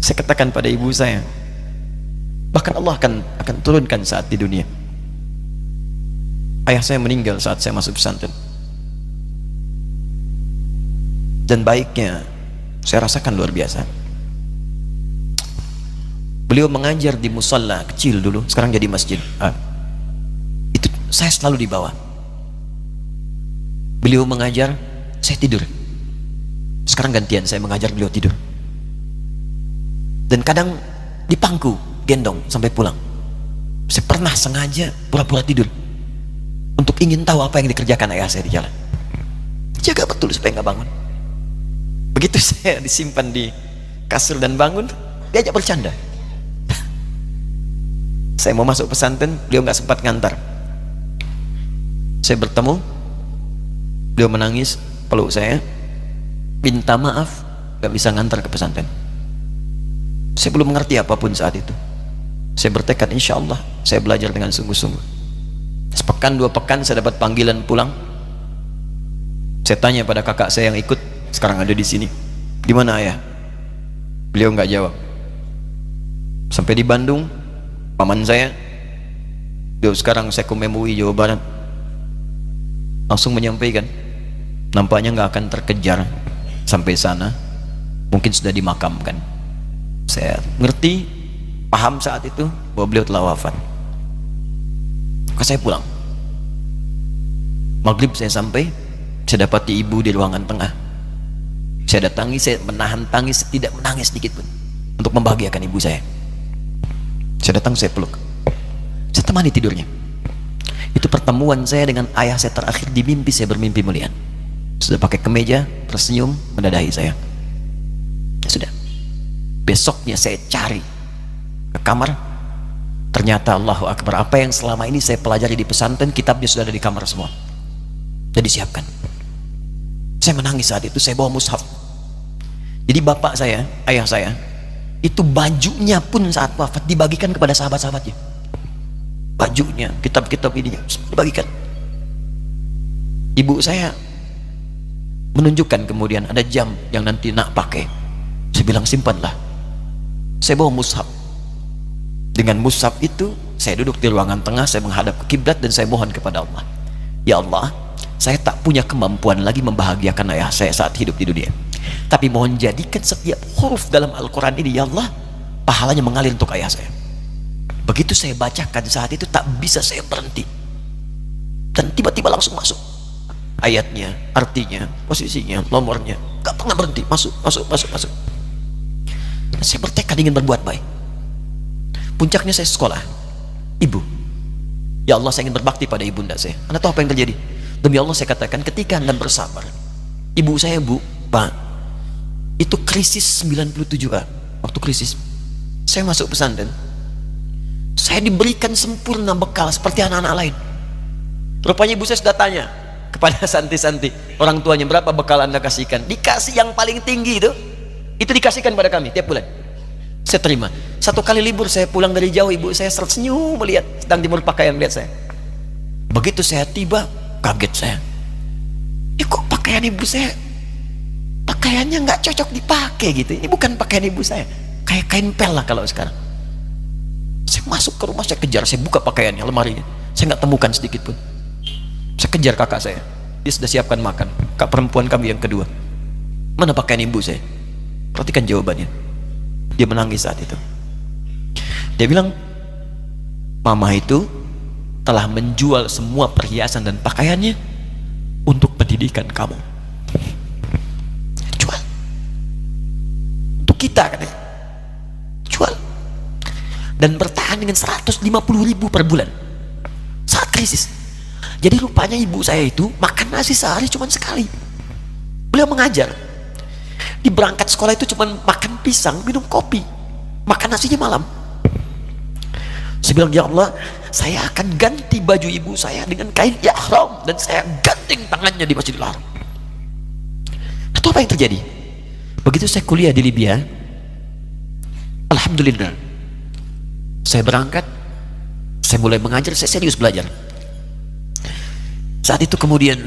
Saya katakan pada ibu saya, bahkan Allah akan turunkan saat di dunia. Ayah saya meninggal saat saya masuk pesantren, dan baiknya saya rasakan luar biasa. Beliau mengajar di musalla kecil dulu, sekarang jadi masjid. Itu saya selalu di bawah. Beliau mengajar, saya tidur. Sekarang gantian, saya mengajar, beliau tidur. Dan kadang dipangku, gendong sampai pulang. Saya pernah sengaja pura-pura tidur untuk ingin tahu apa yang dikerjakan ayah saya di jalan. Jaga betul supaya nggak bangun. Begitu saya disimpan di kasur dan bangun, diajak bercanda. Saya mau masuk pesantren, beliau nggak sempat ngantar. Saya bertemu, beliau menangis, peluk saya, minta maaf, nggak bisa ngantar ke pesantren. Saya belum mengerti apapun saat itu. Saya bertekad, insya Allah saya belajar dengan sungguh-sungguh. Sepekan 2 pekan saya dapat panggilan pulang. Saya tanya pada kakak saya yang ikut, sekarang ada di sini, di mana ayah? Beliau nggak jawab. Sampai di Bandung, paman saya, beliau sekarang Sekom MUI Jawa Barat, langsung menyampaikan, nampaknya nggak akan terkejar sampai sana, mungkin sudah dimakamkan. Saya ngerti, paham saat itu bahwa beliau telah wafat. Maka saya pulang. Maghrib saya sampai, saya dapati ibu di ruangan tengah. Saya datangi, saya menahan tangis, tidak menangis sedikit pun untuk membahagiakan ibu saya. Saya datang, saya peluk, saya temani tidurnya. Itu pertemuan saya dengan ayah saya terakhir di mimpi. Saya bermimpi melihat sudah pakai kemeja, tersenyum, mendadahi saya. Ya sudah. Besoknya saya cari ke kamar, ternyata Allahu Akbar, apa yang selama ini saya pelajari di pesantren, kitabnya sudah ada di kamar semua, sudah disiapkan. Saya menangis saat itu. Saya bawa mushaf. Jadi bapak saya, ayah saya, itu bajunya pun saat wafat dibagikan kepada sahabat-sahabatnya. Bajunya, kitab-kitab ini dibagikan. Ibu saya menunjukkan kemudian ada jam yang nanti nak pakai. Saya bilang, simpanlah. Saya bawa mushaf. Dengan mushaf itu saya duduk di ruangan tengah, saya menghadap ke kiblat dan saya mohon kepada Allah, ya Allah, saya tak punya kemampuan lagi membahagiakan ayah saya saat hidup di dunia, tapi mohon jadikan setiap huruf dalam Al-Quran ini, ya Allah, pahalanya mengalir untuk ayah saya. Begitu saya bacakan saat itu, tak bisa saya berhenti, dan tiba-tiba langsung masuk ayatnya, artinya, posisinya, nomornya, gak pernah berhenti, masuk. Dan saya bertekad ingin berbuat baik. Puncaknya saya sekolah, ibu, ya Allah, saya ingin berbakti pada ibunda saya. Anda tahu apa yang terjadi? Demi Allah saya katakan, ketika Anda bersabar, ibu saya, bu, pak, itu krisis 97 Pak. Waktu krisis saya masuk pesantren, saya diberikan sempurna bekal seperti anak-anak lain. Rupanya ibu saya sudah tanya kepada santi-santi, orang tuanya, berapa bekal Anda kasihkan? Dikasih yang paling tinggi itu dikasihkan pada kami tiap bulan. Saya terima. Satu kali libur saya pulang dari jauh, ibu saya tersenyum melihat sedang jemur pakaian, melihat saya. Begitu saya tiba, kaget saya. Kok pakaian ibu saya, pakaiannya nggak cocok dipakai gitu. Ini bukan pakaian ibu saya, kayak kain pel lah kalau sekarang. Saya masuk ke rumah, saya kejar, saya buka pakaiannya, lemarinya, saya nggak temukan sedikit pun. Saya kejar kakak saya, dia sudah siapkan makan. Kak perempuan kami yang kedua, mana pakaian ibu saya? Perhatikan jawabannya. Dia menangis saat itu. Dia bilang, mama itu telah menjual semua perhiasan dan pakaiannya untuk pendidikan kamu. Jual untuk kita, katanya. Jual. Dan bertahan dengan 150.000 per bulan saat krisis. Jadi rupanya ibu saya itu makan nasi sehari cuma sekali. Beliau mengajar, di berangkat sekolah itu cuma makan pisang, minum kopi, makan nasinya malam. Saya bilang, ya Allah, saya akan ganti baju ibu saya dengan kain ihram dan saya ganting tangannya di Masjidil Haram. Atau apa yang terjadi? Begitu saya kuliah di Libya, alhamdulillah, saya berangkat, saya mulai mengajar, saya serius belajar. Saat itu kemudian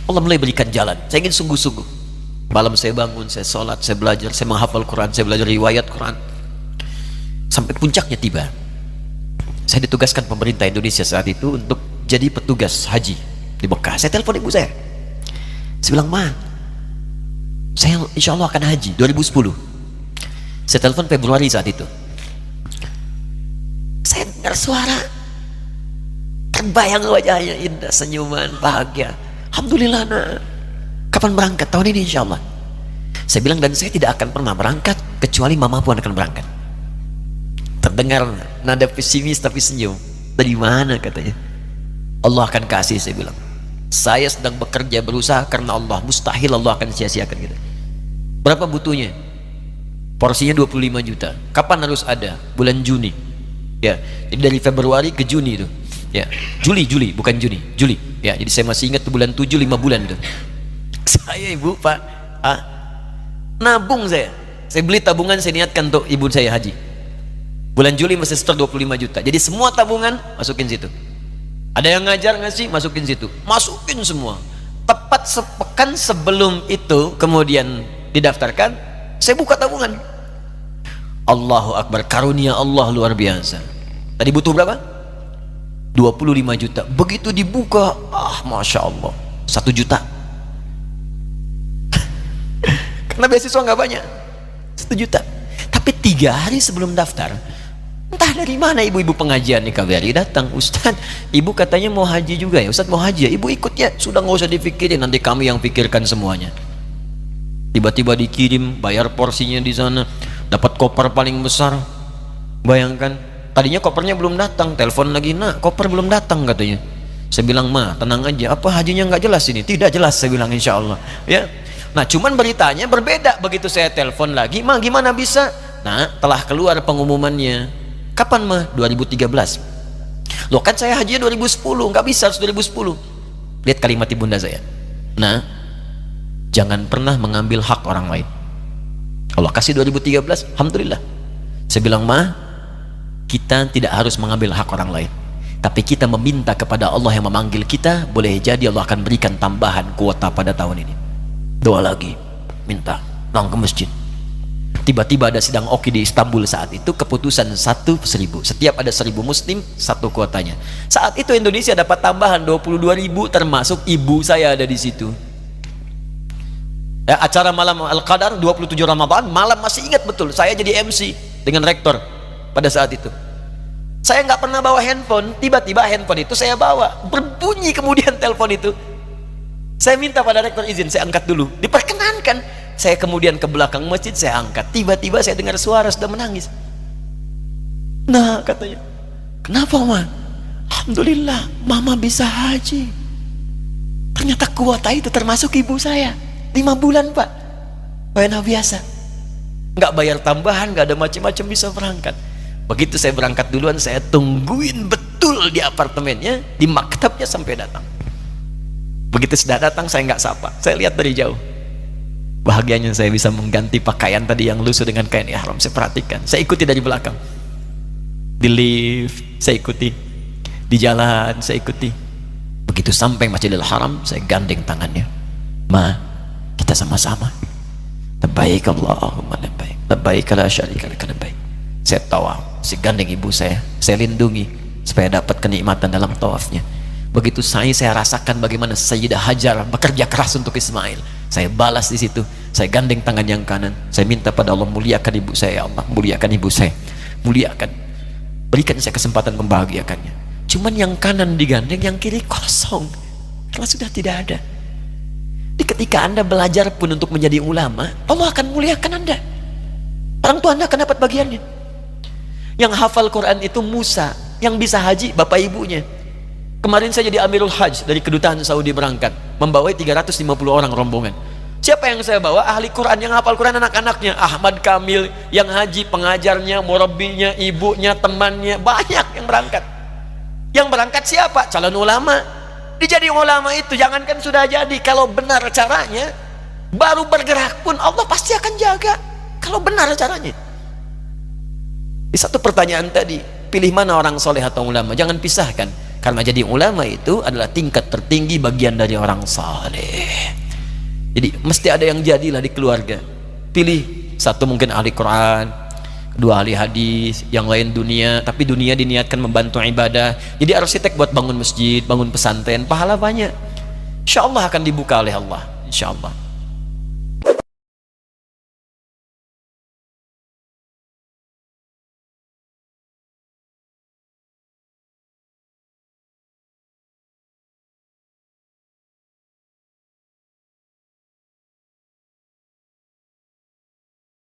Allah mulai berikan jalan. Saya ingin sungguh-sungguh. Malam saya bangun, saya sholat, saya belajar, saya menghafal Quran, saya belajar riwayat Quran. Sampai puncaknya tiba. Saya ditugaskan pemerintah Indonesia saat itu untuk jadi petugas haji di Mekah. Saya telepon ibu saya. Saya bilang, Ma, saya insya Allah akan haji 2010. Saya telepon Februari saat itu. Saya dengar suara, terbayang wajahnya, indah, senyuman, bahagia. Alhamdulillah, nak. Kapan berangkat? Tahun ini insya Allah. Saya bilang, dan saya tidak akan pernah berangkat kecuali mama pun akan berangkat. Terdengar nada pesimis tapi senyum. Dari mana katanya? Allah akan kasih, saya bilang. Saya sedang bekerja, berusaha karena Allah. Mustahil Allah akan sia-siakan kita. Berapa butuhnya? Porsinya 25 juta. Kapan harus ada? Bulan Juni. Ya, jadi dari Februari ke Juni itu. Ya, Juli bukan Juni, Juli. Ya, jadi saya masih ingat bulan 7, 5 bulan itu. Saya ibu, Pak, nabung saya beli tabungan, saya niatkan untuk ibu saya haji. Bulan Juli masih setor 25 juta. Jadi semua tabungan masukin situ. Ada yang ngajar ngasih, masukin situ. Masukin semua. Tepat sepekan sebelum itu kemudian didaftarkan, saya buka tabungan. Allahu Akbar, karunia Allah luar biasa. Tadi butuh berapa? 25 juta. Begitu dibuka, Masya Allah, 1 juta. Karena beasiswa nggak banyak, 1 juta. Tapi 3 hari sebelum daftar, entah dari mana ibu-ibu pengajian di KBRI datang, Ustadz, ibu katanya mau haji juga ya, Ustadz mau haji ya, ibu ikut ya, sudah nggak usah dipikirin, nanti kami yang pikirkan semuanya. Tiba-tiba dikirim, bayar porsinya di sana, dapat koper paling besar. Bayangkan, tadinya kopernya belum datang, telepon lagi, nak koper belum datang katanya. Saya bilang, Ma, tenang aja, apa hajinya nggak jelas ini? Tidak jelas, saya bilang, insya Allah. Ya. Nah, cuman beritanya berbeda. Begitu saya telepon lagi, Ma, gimana bisa? Nah, telah keluar pengumumannya. Kapan, Ma? 2013. Loh, kan saya haji 2010, nggak bisa, harus 2010. Lihat kalimat ibunda saya. Nah, jangan pernah mengambil hak orang lain. Allah kasih 2013, alhamdulillah. Saya bilang, Ma, kita tidak harus mengambil hak orang lain, tapi kita meminta kepada Allah yang memanggil kita. Boleh jadi Allah akan berikan tambahan kuota pada tahun ini. Doa lagi, minta, langsung ke masjid. Tiba-tiba ada sidang oki di Istanbul saat itu, keputusan 1.000. Setiap ada 1.000 muslim, 1 kuotanya. Saat itu Indonesia dapat tambahan 22.000, termasuk ibu saya ada di situ. Ya, acara malam Al-Qadar 27 Ramadan, malam masih ingat betul, saya jadi MC dengan rektor pada saat itu. Saya nggak pernah bawa handphone, tiba-tiba handphone itu saya bawa, berbunyi kemudian telepon itu. Saya minta pada rektor izin, saya angkat dulu, diperkenankan. Saya kemudian ke belakang masjid, saya angkat. Tiba-tiba saya dengar suara sudah menangis. Nah, katanya, kenapa, Ma? Alhamdulillah, Mama bisa haji. Ternyata kuota itu termasuk ibu saya. 5 bulan, Pak. Enak biasa. Nggak bayar tambahan, nggak ada macam-macam, bisa berangkat. Begitu saya berangkat duluan, saya tungguin betul di apartemennya, di maktabnya sampai datang. Begitu sudah datang, saya nggak sapa, saya lihat dari jauh. Bahagianya saya bisa mengganti pakaian tadi yang lusuh dengan kain ihram. Saya perhatikan, saya ikuti dari belakang. Di lift, saya ikuti. Di jalan, saya ikuti. Begitu sampai Masjidil Haram, saya gandeng tangannya. Ma, kita sama-sama. Labbaik Allahumma labbaik. Labbaik la syarika lak labbaik. Saya tawaf, saya gandeng ibu saya lindungi supaya dapat kenikmatan dalam tawafnya. Begitu saya rasakan bagaimana Sayyidah Hajar bekerja keras untuk Ismail. Saya balas di situ. Saya gandeng tangan yang kanan. Saya minta pada Allah, muliakan ibu saya, ya Allah, muliakan ibu saya, muliakan, berikan saya kesempatan membahagiakannya. Cuman yang kanan digandeng, yang kiri kosong, karena sudah tidak ada. Di ketika Anda belajar pun untuk menjadi ulama, Allah akan muliakan Anda. Orang tua Anda akan dapat bagiannya. Yang hafal Quran itu Musa, yang bisa haji bapak ibunya. Kemarin saya jadi Amirul Hajj dari kedutaan Saudi berangkat, membawa 350 orang rombongan. Siapa yang saya bawa? Ahli Quran yang hafal Quran, anak-anaknya. Ahmad Kamil yang haji, pengajarnya, murabbinya, ibunya, temannya, banyak yang berangkat. Yang berangkat siapa? Calon ulama. Dijadi ulama itu jangankan sudah jadi, kalau benar caranya, baru bergerak pun Allah pasti akan jaga. Kalau benar caranya. Di satu pertanyaan tadi, pilih mana orang soleh atau ulama? Jangan pisahkan. Karena jadi ulama itu adalah tingkat tertinggi bagian dari orang saleh. Jadi mesti ada yang jadilah di keluarga. Pilih satu mungkin ahli Quran, dua ahli hadis, yang lain dunia, tapi dunia diniatkan membantu ibadah. Jadi arsitek buat bangun masjid, bangun pesantren, pahala banyak. Insya Allah akan dibuka oleh Allah, insya Allah.